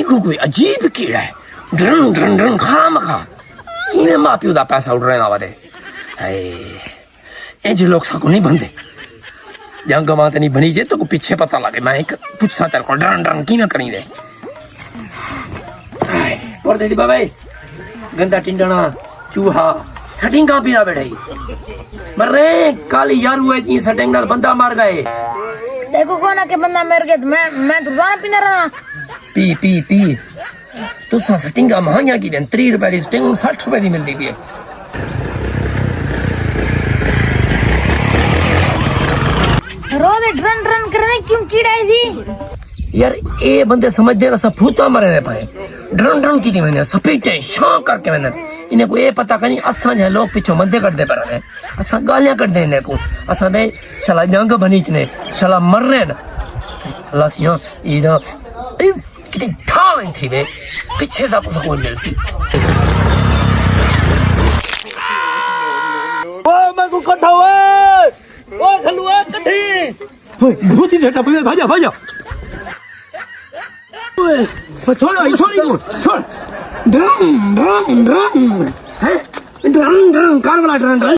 को कोई अजीब कीड़ा है ड्रन ड्रन ड्रन खा मखा इन्हें माँ प्यो दा पैसा उड़ रहे ना वादे इंज लोग साको नहीं बनते जंग माते नहीं बनी जे तो को पीछे पता लगे मैं एक पूछा तेरे को ड्रन ड्रन की ना करी दे और दे दी बाबा गंदा टिंडना चूहा सटिंग का पीना बैठे मर रहे काली यार हुए जी सटिंग नाल बंदा मार गए देखो कौन है के बंदा मर गया तो मैं तो जाना पीना रहा पी पी पी तू सटिंग का महंगा की देन 3 रुपए की स्टिंग 60 रुपए की मिलती है रोज ड्रन ड्रन करने क्यों कीड़ा थी यार ये बंदे समझते ना सब भूता मरे पाए ड्रन ड्रन की थी मैंने सफेद शां करके मैंने इन्हें को ये पता कहीं असा जो लोग पिछो मध्य करते पर असा गालियां करते इन्हें को असा दे चला जंग बनी चने चला मर रहे ना अल्लाह सिया इधर कितनी ठावन थी वे पीछे सब कुछ हो मिलती ओ मैं को कट्ठा ओ खलुआ कट्ठी ओए भूत ही झटा पे भाजा भाजा ओए छोड़ इसको छोड़ ड्रम ड्रम ड्रम है ड्रम ड्रम कार वाला ड्रम ड्रम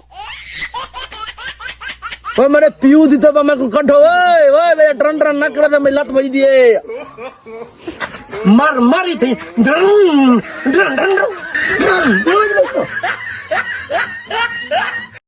ओए मेरे पीऊ दी तो मैं को कट्ठो ओए मेरा ड्रम ड्रम ना करे तो मैं लत बज दिए मर मरी थी ड्रम ड्रम ड्रम ड्रम